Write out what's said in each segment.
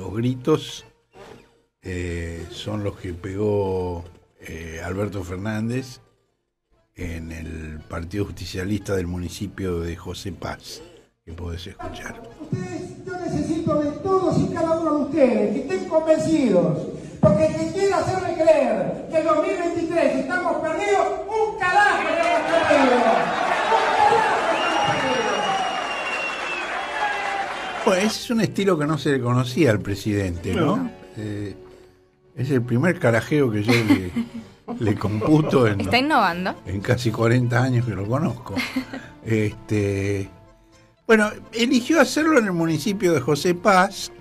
los gritos son los que pegó Alberto Fernández en el Partido Justicialista del municipio de José Paz, que podés escuchar. Yo necesito de todos y cada uno de ustedes que estén convencidos, porque quien quiera hacerme creer que en 2023 estamos perdidos, un carajo estamos perdidos. Bueno, ese es un estilo que no se le conocía al presidente, ¿no? Es el primer carajeo que yo le computo Está innovando. En casi 40 años que lo conozco. Bueno, eligió hacerlo en el municipio de José Paz,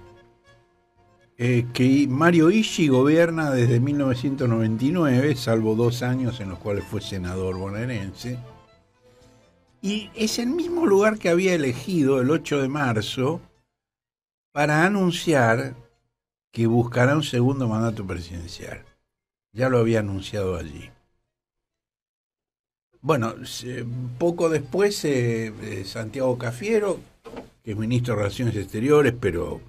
que Mario Ischia gobierna desde 1999, salvo 2 años en los cuales fue senador bonaerense. Y es el mismo lugar que había elegido el 8 de marzo para anunciar que buscará un segundo mandato presidencial. Ya lo había anunciado allí. Bueno, poco después Santiago Cafiero, que es ministro de Relaciones Exteriores, pero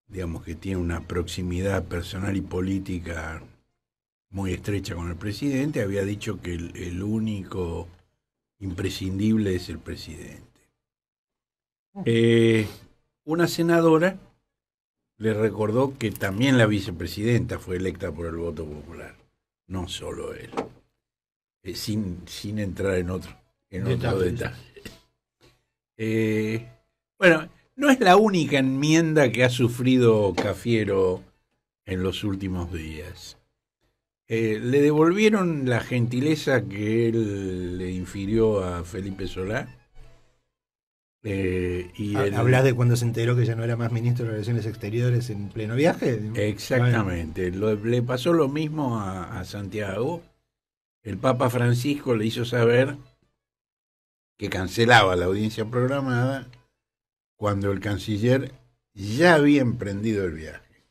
digamos que tiene una proximidad personal y política muy estrecha con el presidente, había dicho que el único imprescindible es el presidente. Una senadora le recordó que también la vicepresidenta fue electa por el voto popular, no solo él. Sin entrar en otro detalle. Bueno, no es la única enmienda que ha sufrido Cafiero en los últimos días. Le devolvieron la gentileza que él le infirió a Felipe Solá. ¿Hablas de cuando se enteró que ya no era más ministro de Relaciones Exteriores en pleno viaje? Exactamente. Bueno. Le pasó lo mismo a Santiago. El Papa Francisco le hizo saber que cancelaba la audiencia programada cuando el canciller ya había emprendido el viaje.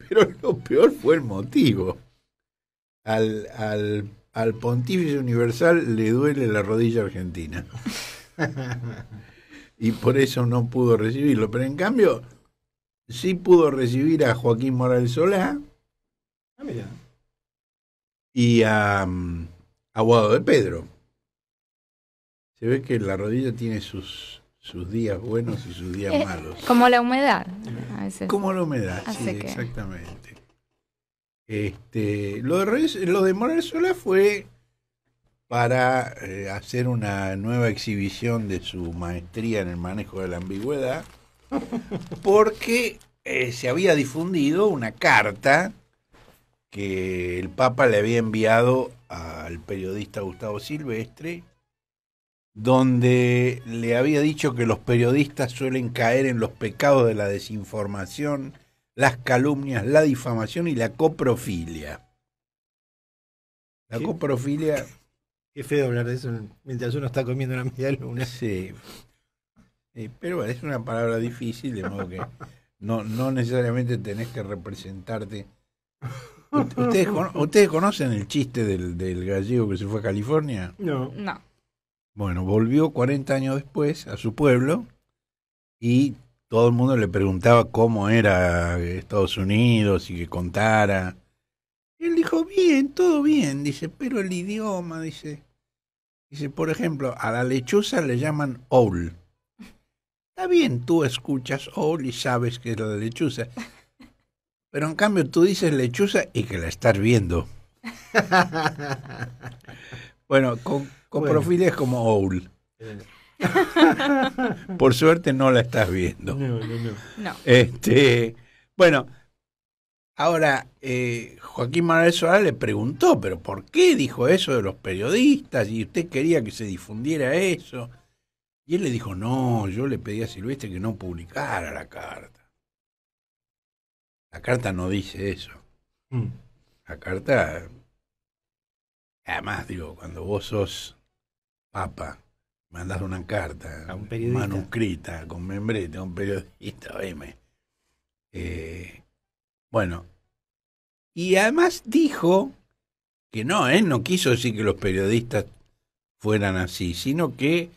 Pero lo peor fue el motivo. Al Pontífice Universal le duele la rodilla argentina. Y por eso no pudo recibirlo. Pero en cambio, sí pudo recibir a Joaquín Morales Solá. Mira. Y a Guado de Pedro. Se ve que la rodilla tiene sus días buenos y sus días malos. Como la humedad, a veces. Como la humedad, sí, exactamente. Lo de Morales Solá fue para hacer una nueva exhibición de su maestría en el manejo de la ambigüedad, porque se había difundido una carta que el Papa le había enviado al periodista Gustavo Silvestre, donde le había dicho que los periodistas suelen caer en los pecados de la desinformación, las calumnias, la difamación y la coprofilia. La coprofilia... Qué feo hablar de eso mientras uno está comiendo una media luna. Sí. Pero bueno, es una palabra difícil, de modo que no necesariamente tenés que representarte. ¿Ustedes conocen el chiste del gallego que se fue a California? No. Bueno, volvió 40 años después a su pueblo y todo el mundo le preguntaba cómo era Estados Unidos y que contara. Y él dijo, bien, todo bien, dice, pero el idioma, dice, por ejemplo, a la lechuza le llaman owl. Está bien, tú escuchas owl y sabes que es la lechuza. Pero en cambio tú dices lechuza y que la estás viendo. Bueno, coprofilia es como owl. Por suerte no la estás viendo. No. Bueno, ahora Joaquín Manuel Solá le preguntó, pero ¿por qué dijo eso de los periodistas? Y usted quería que se difundiera eso. Y él le dijo, no, yo le pedí a Silvestre que no publicara la carta. La carta no dice eso. La carta, además, digo, cuando vos sos papa, mandás una carta a un periodista manuscrita, con membrete, a un periodista, bueno, y además dijo que no, él no quiso decir que los periodistas fueran así, sino que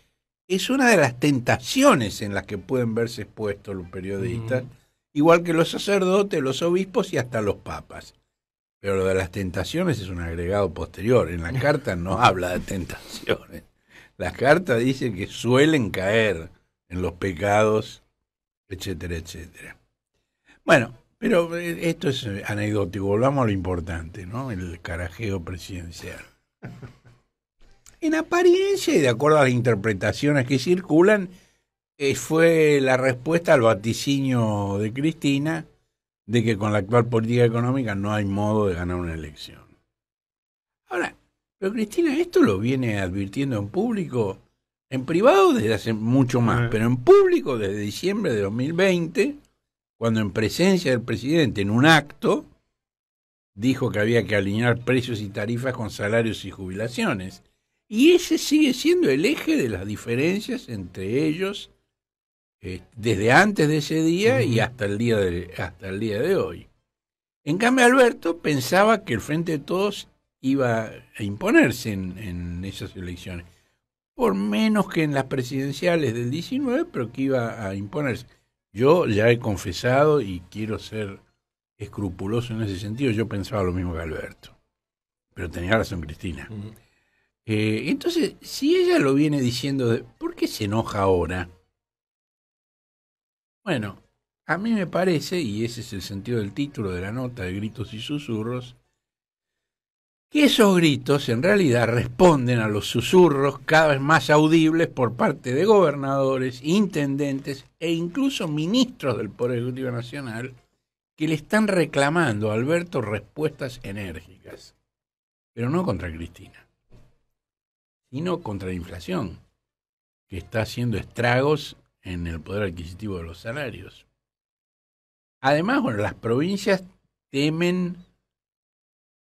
es una de las tentaciones en las que pueden verse expuestos los periodistas, igual que los sacerdotes, los obispos y hasta los papas. Pero lo de las tentaciones es un agregado posterior. En la carta no habla de tentaciones. La carta dice que suelen caer en los pecados, etcétera, etcétera. Bueno, pero esto es anecdótico. Volvamos a lo importante, ¿no? El carajeo presidencial. En apariencia y de acuerdo a las interpretaciones que circulan, fue la respuesta al vaticinio de Cristina de que con la actual política económica no hay modo de ganar una elección. Ahora, pero Cristina esto lo viene advirtiendo en público, en privado desde hace mucho más, pero en público desde diciembre de 2020, cuando en presencia del presidente en un acto dijo que había que alinear precios y tarifas con salarios y jubilaciones. Y ese sigue siendo el eje de las diferencias entre ellos desde antes de ese día y hasta el día de hoy. En cambio, Alberto pensaba que el Frente de Todos iba a imponerse en esas elecciones, por menos que en las presidenciales del 19, pero que iba a imponerse. Yo ya he confesado y quiero ser escrupuloso en ese sentido, yo pensaba lo mismo que Alberto, pero tenía razón Cristina. Entonces, si ella lo viene diciendo, ¿por qué se enoja ahora? Bueno, a mí me parece, y ese es el sentido del título de la nota de Gritos y Susurros, que esos gritos en realidad responden a los susurros cada vez más audibles por parte de gobernadores, intendentes e incluso ministros del Poder Ejecutivo Nacional que le están reclamando a Alberto respuestas enérgicas, pero no contra Cristina, sino contra la inflación, que está haciendo estragos en el poder adquisitivo de los salarios. Además, bueno, las provincias temen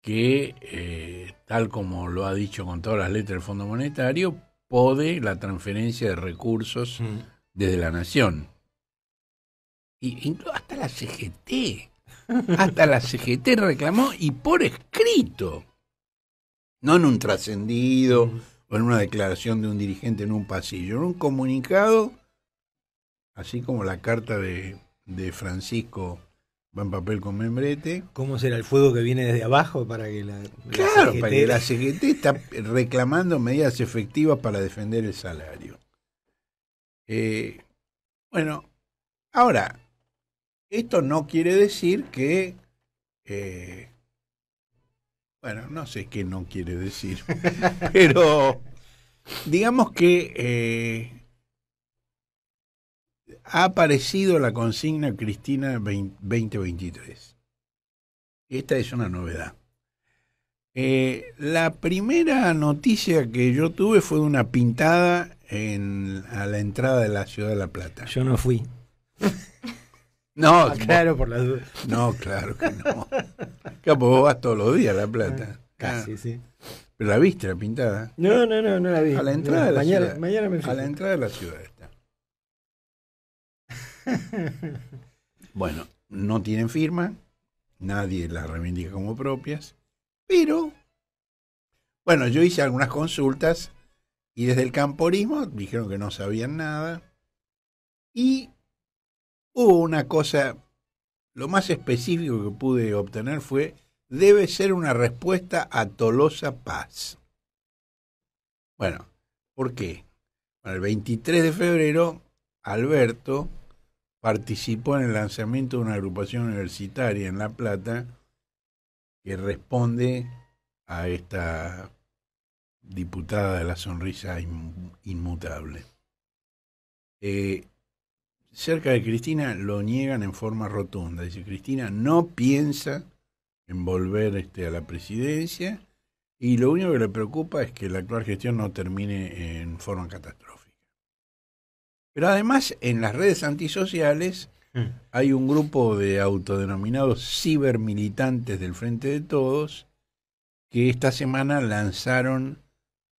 que, tal como lo ha dicho con todas las letras del Fondo Monetario, pode la transferencia de recursos desde la nación. Y hasta la CGT reclamó, y por escrito, no en un trascendido o en una declaración de un dirigente en un pasillo, en un comunicado, así como la carta de Francisco va en papel con membrete. ¿Cómo será el fuego que viene desde abajo para que Claro, para que la CGT está reclamando medidas efectivas para defender el salario. Bueno, ahora, esto no quiere decir que... bueno, no sé qué no quiere decir, pero digamos que ha aparecido la consigna Cristina 2023. Esta es una novedad. La primera noticia que yo tuve fue de una pintada a la entrada de la ciudad de La Plata. Yo no fui. No, claro, por las dudas. No, claro que no. Claro, vos vas todos los días a La Plata. Casi, sí. ¿Pero la viste, la pintada? No la vi. A la entrada de la ciudad. Mañana me fijo. A la entrada de la ciudad está. Bueno, no tienen firma, nadie las reivindica como propias, pero, bueno, yo hice algunas consultas y desde el camporismo dijeron que no sabían nada y hubo una cosa, lo más específico que pude obtener fue: debe ser una respuesta a Tolosa Paz. Bueno, ¿por qué? Bueno, el 23 de febrero, Alberto participó en el lanzamiento de una agrupación universitaria en La Plata que responde a esta diputada de la sonrisa inmutable. Cerca de Cristina lo niegan en forma rotunda. Dice, Cristina no piensa en volver a la presidencia y lo único que le preocupa es que la actual gestión no termine en forma catastrófica. Pero además en las redes antisociales hay un grupo de autodenominados cibermilitantes del Frente de Todos que esta semana lanzaron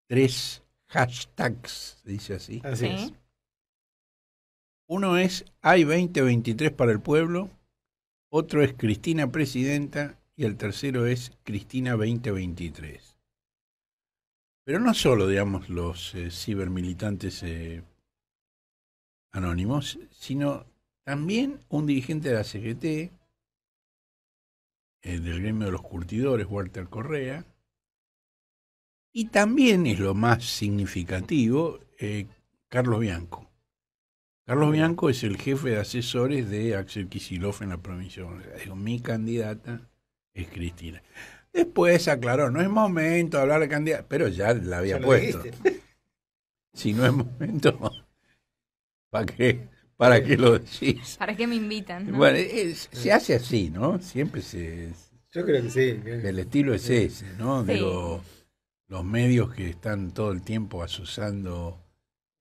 3 hashtags, dice así. Así es. Uno es Hay 2023 para el pueblo, otro es Cristina Presidenta y el tercero es Cristina 2023. Pero no solo, digamos, los cibermilitantes anónimos, sino también un dirigente de la CGT, del gremio de los curtidores, Walter Correa, y también es lo más significativo, Carlos Bianco. Carlos Bianco es el jefe de asesores de Axel Kicillof en la provincia de Buenos Aires. Digo, mi candidata es Cristina. Después aclaró, no es momento de hablar de candidata, pero ya la había puesto. Si no es momento, ¿para qué lo decís? ¿Para qué me invitan? ¿No? Bueno, se hace así, ¿no? Siempre Yo creo que sí. el estilo es ese, ¿no? Sí. Digo, los medios que están todo el tiempo asusando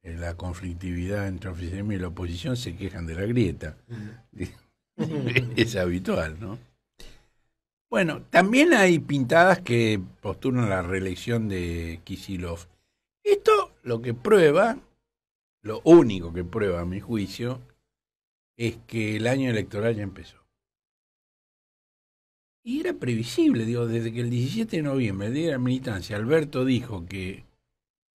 la conflictividad entre el oficialismo y la oposición se quejan de la grieta. Es habitual, ¿no? Bueno, también hay pintadas que postulan la reelección de Kicillof. Esto lo que prueba, lo único que prueba a mi juicio, es que el año electoral ya empezó. Y era previsible, digo, desde que el 17 de noviembre, el día de la militancia, Alberto dijo que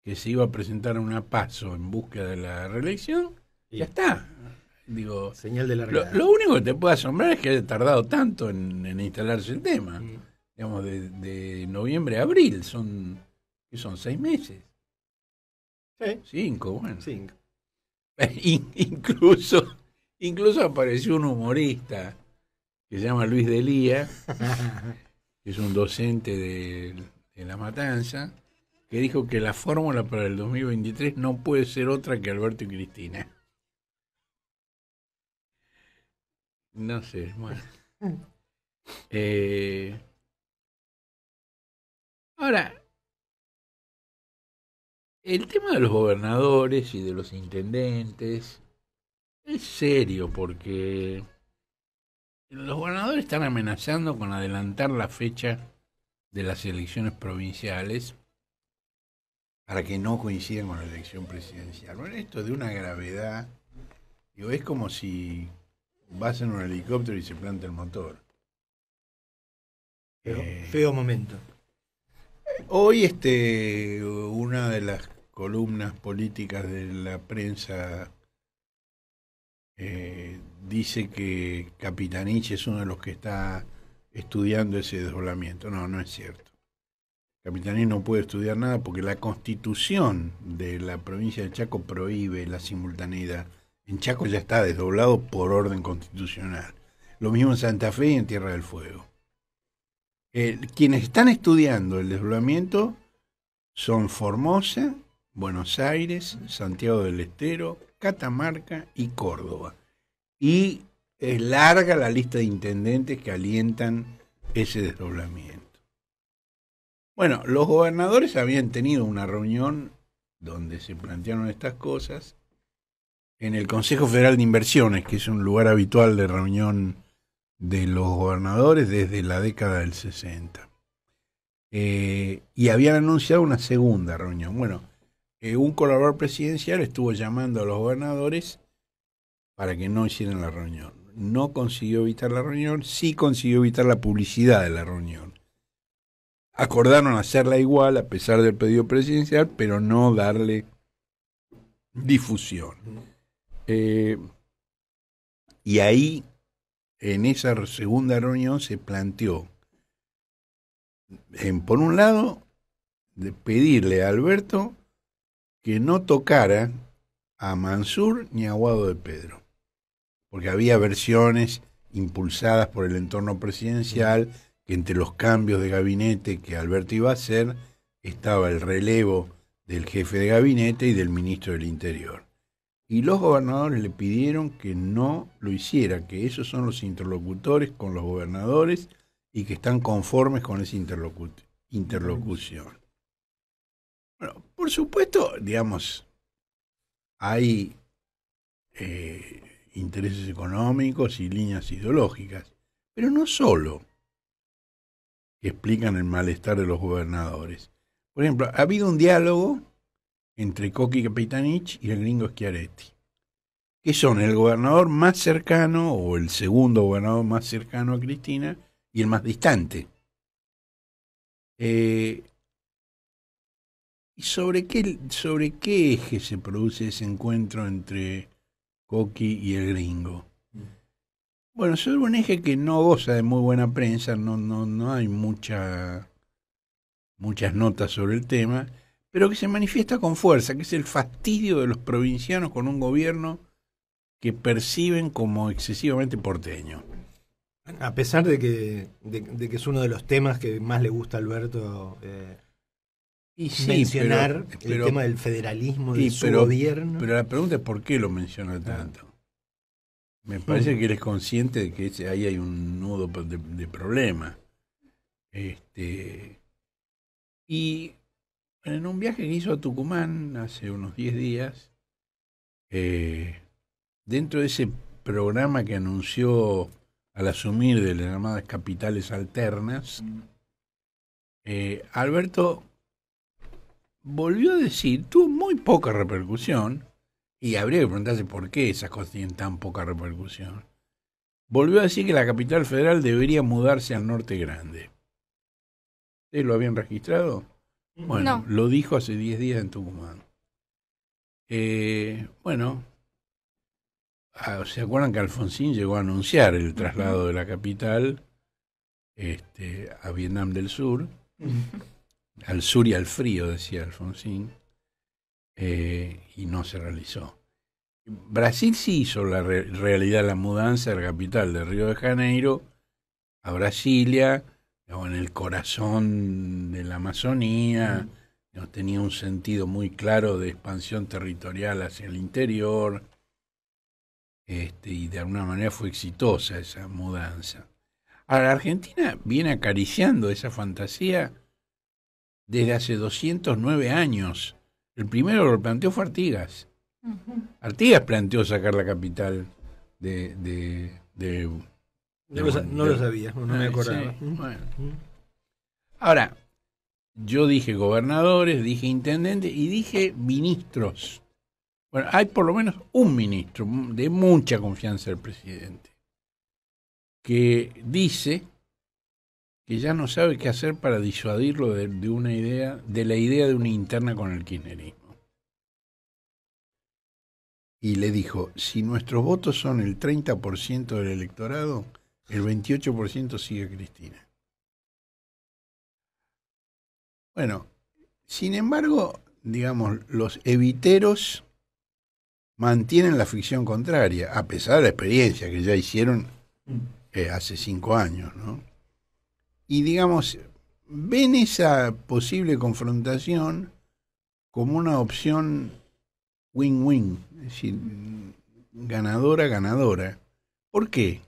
se iba a presentar a una PASO en búsqueda de la reelección, ya está. Digo, señal de largada. Lo único que te puede asombrar es que haya tardado tanto en instalarse el tema. Digamos, de noviembre a abril, son 6 meses. Sí. 5, bueno. 5. Incluso apareció un humorista que se llama Luis Delía, que es un docente de La Matanza, que dijo que la fórmula para el 2023 no puede ser otra que Alberto y Cristina. No sé, bueno. Ahora, el tema de los gobernadores y de los intendentes es serio porque los gobernadores están amenazando con adelantar la fecha de las elecciones provinciales para que no coincidan con la elección presidencial. Bueno, esto es de una gravedad. Digo, es como si vas en un helicóptero y se planta el motor. Feo momento. Hoy una de las columnas políticas de la prensa dice que Capitanich es uno de los que está estudiando ese desdoblamiento. No, no es cierto. Capitanich no puede estudiar nada porque la constitución de la provincia de Chaco prohíbe la simultaneidad. En Chaco ya está desdoblado por orden constitucional. Lo mismo en Santa Fe y en Tierra del Fuego. Quienes están estudiando el desdoblamiento son Formosa, Buenos Aires, Santiago del Estero, Catamarca y Córdoba. Y es larga la lista de intendentes que alientan ese desdoblamiento. Bueno, los gobernadores habían tenido una reunión donde se plantearon estas cosas en el Consejo Federal de Inversiones, que es un lugar habitual de reunión de los gobernadores desde la década del 60. Y habían anunciado una segunda reunión. Bueno, un colaborador presidencial estuvo llamando a los gobernadores para que no hicieran la reunión. No consiguió evitar la reunión, sí consiguió evitar la publicidad de la reunión. Acordaron hacerla igual a pesar del pedido presidencial, pero no darle difusión. Y ahí, en esa segunda reunión, se planteó, por un lado, de pedirle a Alberto que no tocara a Mansur ni a Guado de Pedro, porque había versiones impulsadas por el entorno presidencial que entre los cambios de gabinete que Alberto iba a hacer estaba el relevo del jefe de gabinete y del ministro del Interior. Y los gobernadores le pidieron que no lo hiciera, que esos son los interlocutores con los gobernadores y que están conformes con esa interlocución. Bueno, por supuesto, digamos, hay intereses económicos y líneas ideológicas, pero no solo que explican el malestar de los gobernadores. Por ejemplo, ha habido un diálogo entre Coqui Capitanich y el gringo Schiaretti, que son el gobernador más cercano o el segundo gobernador más cercano a Cristina y el más distante. ¿Y sobre qué eje se produce ese encuentro entre Coqui y el Gringo. Bueno, sobre un eje que no goza de muy buena prensa, no hay muchas notas sobre el tema, pero que se manifiesta con fuerza, que es el fastidio de los provincianos con un gobierno que perciben como excesivamente porteño. A pesar de que es uno de los temas que más le gusta a Alberto Y sí, mencionar, pero el tema del federalismo, de su pero gobierno. la pregunta es ¿por qué lo menciona tanto? Me parece que él es consciente de que ahí hay un nudo de problema. Y en un viaje que hizo a Tucumán hace unos 10 días, dentro de ese programa que anunció al asumir de las llamadas capitales alternas, Alberto volvió a decir, tuvo muy poca repercusión, y habría que preguntarse por qué esas cosas tienen tan poca repercusión. Volvió a decir que la capital federal debería mudarse al Norte Grande. ¿Ustedes lo habían registrado? Bueno, No. lo dijo hace 10 días en Tucumán. ¿Se acuerdan que Alfonsín llegó a anunciar el traslado de la capital a Vietnam del Sur? Al sur y al frío, decía Alfonsín, y no se realizó. Brasil sí hizo la realidad la mudanza de la capital de Río de Janeiro a Brasilia, en el corazón de la Amazonía, tenía un sentido muy claro de expansión territorial hacia el interior, y de alguna manera fue exitosa esa mudanza. Ahora, la Argentina viene acariciando esa fantasía desde hace 209 años. El primero que lo planteó fue Artigas. Artigas planteó sacar la capital No lo sabía, no me acordaba. Sí, bueno. Ahora, yo dije gobernadores, dije intendentes y dije ministros. Bueno, hay por lo menos un ministro de mucha confianza del presidente que dice que ya no sabe qué hacer para disuadirlo de la idea de una interna con el kirchnerismo. Y le dijo, si nuestros votos son el 30% del electorado, el 28% sigue a Cristina. Bueno, sin embargo, digamos, los eviteros mantienen la ficción contraria, a pesar de la experiencia que ya hicieron hace 5 años, ¿no? Y, digamos, ven esa posible confrontación como una opción win-win, es decir, ganadora-ganadora. ¿Por qué?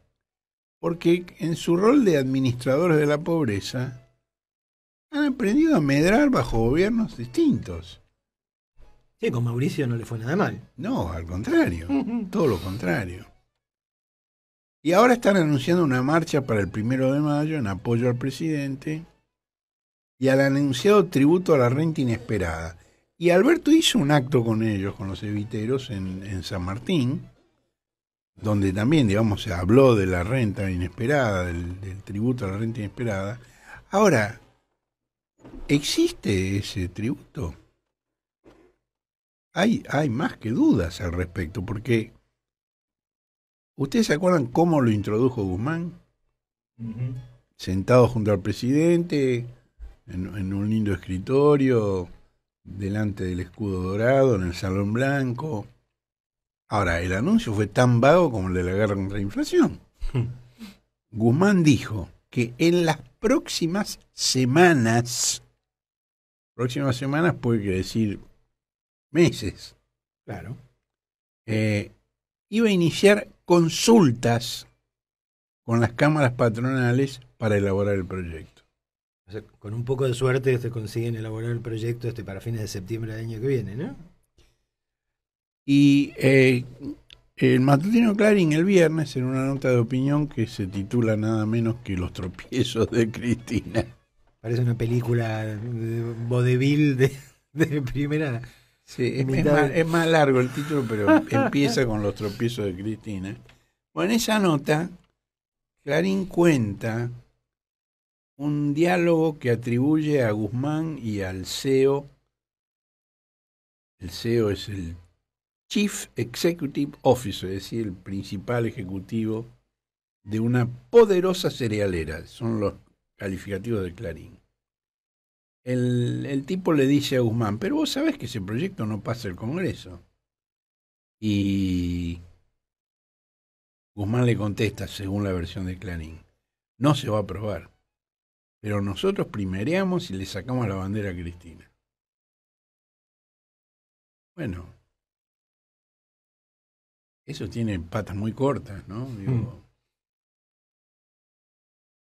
Porque en su rol de administradores de la pobreza han aprendido a medrar bajo gobiernos distintos. Sí, con Mauricio no le fue nada mal. No, al contrario, todo lo contrario. Y ahora están anunciando una marcha para el 1 de mayo en apoyo al presidente y al anunciado tributo a la renta inesperada. Y Alberto hizo un acto con ellos, con los eviteros, en San Martín, donde también, digamos, se habló de la renta inesperada, del tributo a la renta inesperada. Ahora, ¿existe ese tributo? Hay más que dudas al respecto, porque ¿ustedes se acuerdan cómo lo introdujo Guzmán? Sentado junto al presidente, en un lindo escritorio, delante del escudo dorado, en el Salón Blanco. Ahora, el anuncio fue tan vago como el de la guerra contra la inflación. Guzmán dijo que en las próximas semanas puede decir meses, Claro. iba a iniciar consultas con las cámaras patronales para elaborar el proyecto. O sea, con un poco de suerte se consiguen elaborar el proyecto para fines de septiembre del año que viene, ¿no? Y el matutino Clarín el viernes, en una nota de opinión que se titula nada menos que Los tropiezos de Cristina. Parece una película de vodevil de primera. Sí, es más largo el título, pero empieza con Los tropiezos de Cristina. Bueno, en esa nota, Clarín cuenta un diálogo que atribuye a Guzmán y al CEO. El CEO es el Chief Executive Officer, es decir, el principal ejecutivo de una poderosa cerealera. Son los calificativos de Clarín. El tipo le dice a Guzmán, pero vos sabés que ese proyecto no pasa el Congreso. Y Guzmán le contesta, según la versión de Clarín, no se va a aprobar, pero nosotros primereamos y le sacamos la bandera a Cristina. Bueno, eso tiene patas muy cortas, ¿no? Digo,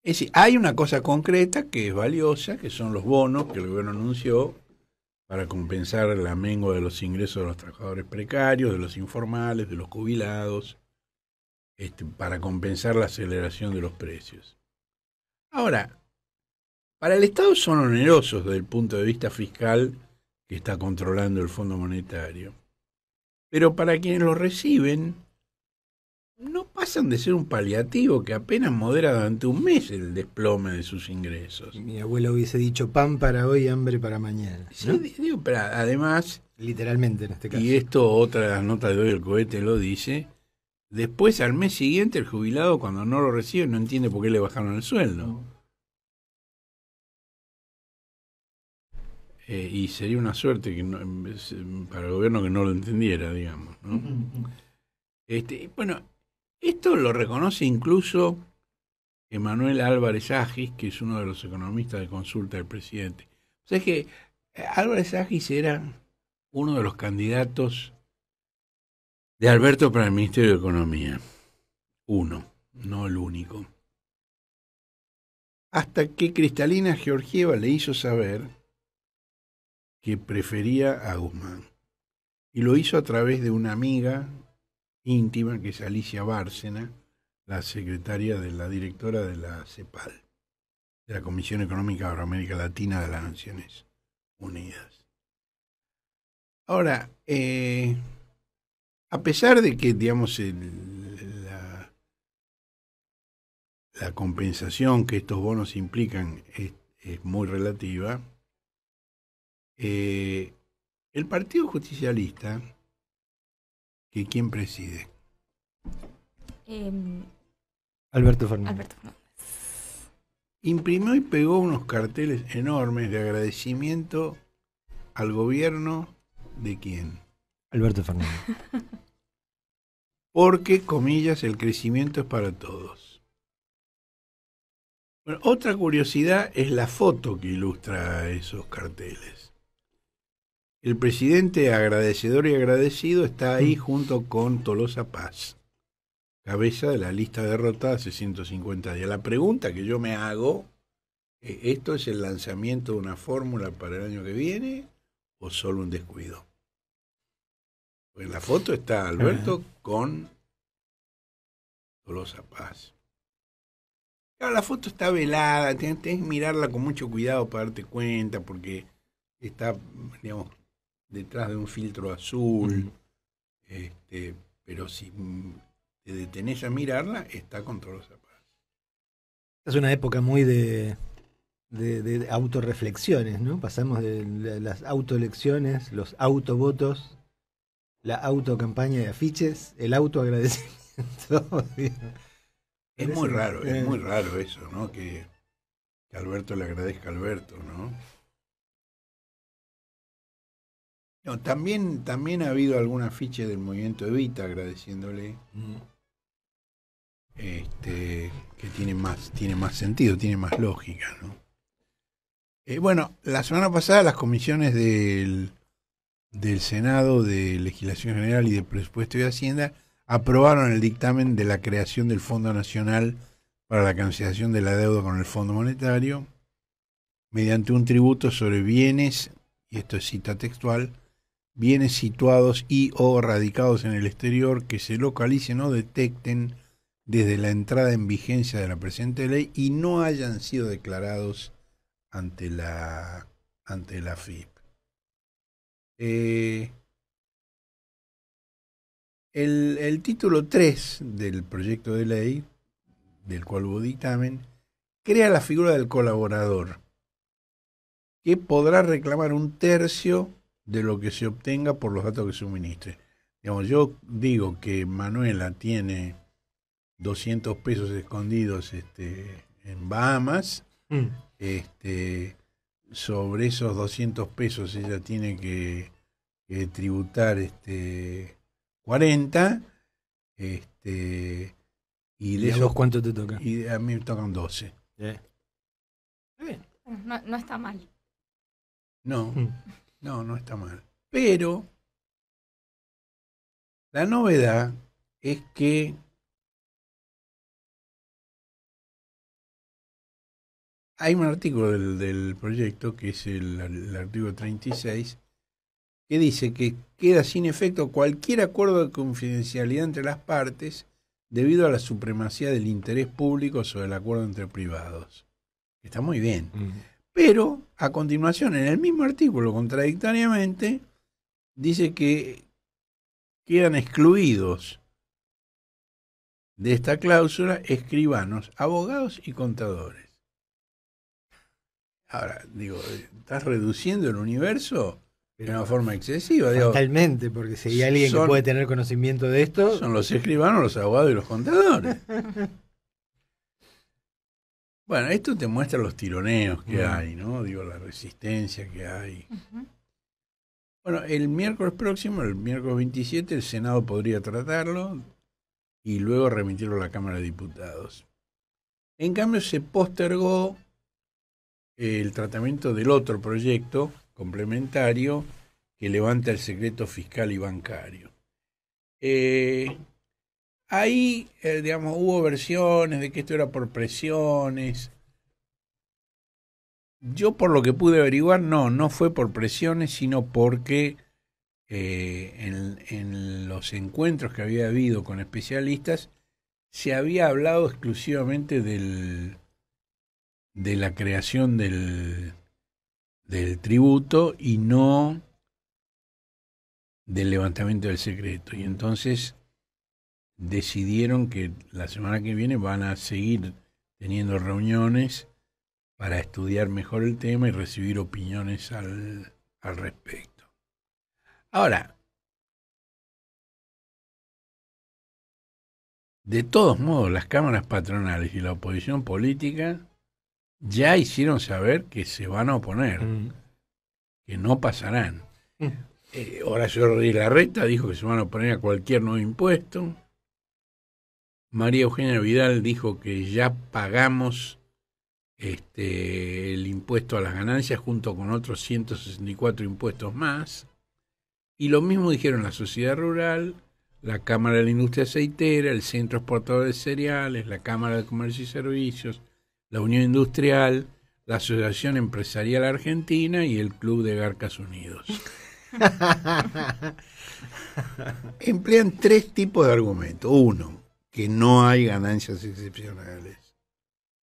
es decir, hay una cosa concreta que es valiosa, que son los bonos que el gobierno anunció para compensar la mengua de los ingresos de los trabajadores precarios, de los informales, de los jubilados, para compensar la aceleración de los precios. Ahora, para el Estado son onerosos desde el punto de vista fiscal que está controlando el Fondo Monetario, pero para quienes los reciben, no pasan de ser un paliativo que apenas modera durante un mes el desplome de sus ingresos. Mi abuela hubiese dicho pan para hoy, hambre para mañana, ¿no? Sí, digo, pero además, literalmente en este caso. y esto otra de las notas de hoy, el cohete lo dice, después al mes siguiente el jubilado cuando no lo recibe no entiende por qué le bajaron el sueldo. Y sería una suerte que para el gobierno que no lo entendiera, digamos, ¿no? Bueno, esto lo reconoce incluso Emanuel Álvarez Agis, que es uno de los economistas de consulta del presidente. O sea, es que Álvarez Agis era uno de los candidatos de Alberto para el Ministerio de Economía. Uno, no el único. Hasta que Cristalina Georgieva le hizo saber que prefería a Guzmán. Y lo hizo a través de una amiga íntima, que es Alicia Bárcena, la secretaria de la directora de la CEPAL, de la Comisión Económica para América Latina de las Naciones Unidas. Ahora, a pesar de que, digamos, la compensación que estos bonos implican es muy relativa, el Partido Justicialista, que ¿quién preside? Alberto Fernández. Alberto Fernández. Imprimió y pegó unos carteles enormes de agradecimiento al gobierno de quién. Alberto Fernández. Porque, comillas, el crecimiento es para todos. Bueno, otra curiosidad es la foto que ilustra esos carteles. El presidente agradecedor y agradecido está ahí junto con Tolosa Paz, cabeza de la lista derrotada hace 150 días. La pregunta que yo me hago, ¿esto es el lanzamiento de una fórmula para el año que viene o solo un descuido? Pues en la foto está Alberto con Tolosa Paz. Claro, la foto está velada, tenés que mirarla con mucho cuidado para darte cuenta, porque está, digamos, detrás de un filtro azul, pero si te detenés a mirarla, está con Tolosa Paz. Es una época muy de autorreflexiones, ¿no? Pasamos de las autoelecciones, los autovotos, la autocampaña de afiches, el autoagradecimiento. Es muy raro eso, ¿no? Que Alberto le agradezca a Alberto, ¿no? No, también ha habido algún afiche del movimiento Evita agradeciéndole, que tiene más sentido, tiene más lógica, ¿no? Bueno, la semana pasada las comisiones del Senado de Legislación General y de Presupuesto y Hacienda aprobaron el dictamen de la creación del Fondo Nacional para la cancelación de la deuda con el Fondo Monetario mediante un tributo sobre bienes, y esto es cita textual, bienes situados y o radicados en el exterior que se localicen o detecten desde la entrada en vigencia de la presente ley y no hayan sido declarados ante la AFIP. El título 3 del proyecto de ley, del cual hubo dictamen, crea la figura del colaborador, que podrá reclamar un tercio de lo que se obtenga por los datos que suministre. Digamos, yo digo que Manuela tiene 200 pesos escondidos en Bahamas. Sobre esos 200 pesos ella tiene que tributar 40. Y de ¿Y a esos, vos cuánto te toca? y a mí me tocan 12. Está bien. No, no está mal. No, no está mal. Pero la novedad es que hay un artículo del proyecto, que es el artículo 36, que dice que queda sin efecto cualquier acuerdo de confidencialidad entre las partes debido a la supremacía del interés público sobre el acuerdo entre privados. Está muy bien. Pero, a continuación, en el mismo artículo, contradictoriamente, dice que quedan excluidos de esta cláusula escribanos, abogados y contadores. Ahora, digo, ¿estás reduciendo el universo de una forma excesiva? Digo, Totalmente, porque si hay alguien que puede tener conocimiento de esto... Son los escribanos, los abogados y los contadores. Bueno, esto te muestra los tironeos que hay, ¿no? Digo, la resistencia que hay. Bueno, el miércoles próximo, el miércoles 27, el Senado podría tratarlo y luego remitirlo a la Cámara de Diputados. En cambio, se postergó el tratamiento del otro proyecto complementario que levanta el secreto fiscal y bancario. Ahí, digamos, hubo versiones de que esto era por presiones. Yo, por lo que pude averiguar, no fue por presiones, sino porque en los encuentros que había habido con especialistas se había hablado exclusivamente de la creación del tributo y no del levantamiento del secreto. Y entonces decidieron que la semana que viene van a seguir teniendo reuniones para estudiar mejor el tema y recibir opiniones al respecto. Ahora, de todos modos, las cámaras patronales y la oposición política ya hicieron saber que se van a oponer, que no pasarán. Horacio Rodríguez Larreta dijo que se van a oponer a cualquier nuevo impuesto. María Eugenia Vidal dijo que ya pagamos el impuesto a las ganancias junto con otros 164 impuestos más. Y lo mismo dijeron la Sociedad Rural, la Cámara de la Industria Aceitera, el Centro Exportador de Cereales, la Cámara de Comercio y Servicios, la Unión Industrial, la Asociación Empresarial Argentina y el Club de Garcas Unidos. Emplean tres tipos de argumentos. Uno, que no hay ganancias excepcionales.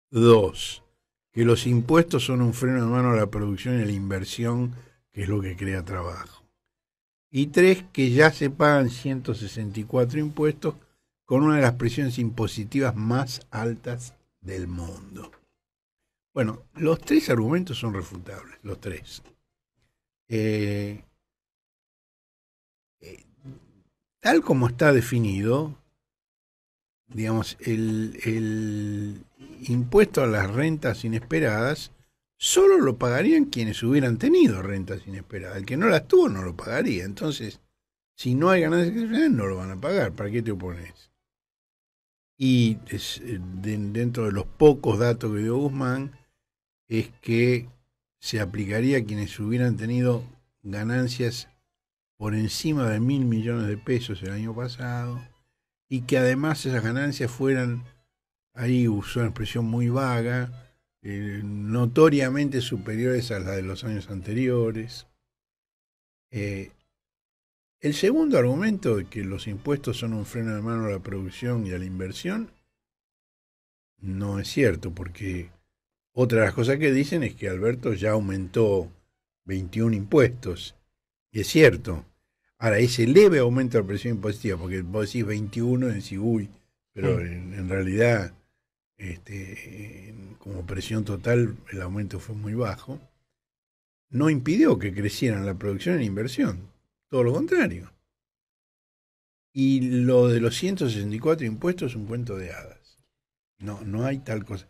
Dos, que los impuestos son un freno de mano a la producción y a la inversión, que es lo que crea trabajo. Y tres, que ya se pagan 164 impuestos con una de las presiones impositivas más altas del mundo. Bueno, los tres argumentos son refutables, los tres. Tal como está definido, digamos, el impuesto a las rentas inesperadas solo lo pagarían quienes hubieran tenido rentas inesperadas. El que no las tuvo no lo pagaría. Entonces, si no hay ganancias excepcionales, no lo van a pagar. ¿Para qué te opones? Y dentro de los pocos datos que dio Guzmán, es que se aplicaría a quienes hubieran tenido ganancias por encima de 1.000 millones de pesos el año pasado, y que además esas ganancias fueran, ahí usó una expresión muy vaga, notoriamente superiores a las de los años anteriores. El segundo argumento de que los impuestos son un freno de mano a la producción y a la inversión no es cierto, porque otra de las cosas que dicen es que Alberto ya aumentó 21 impuestos, y es cierto. Ahora, ese leve aumento de la presión impositiva, porque vos decís 21 y decís, uy, pero en realidad, como presión total, el aumento fue muy bajo, no impidió que crecieran la producción y la inversión, todo lo contrario. Y lo de los 164 impuestos es un cuento de hadas. No hay tal cosa.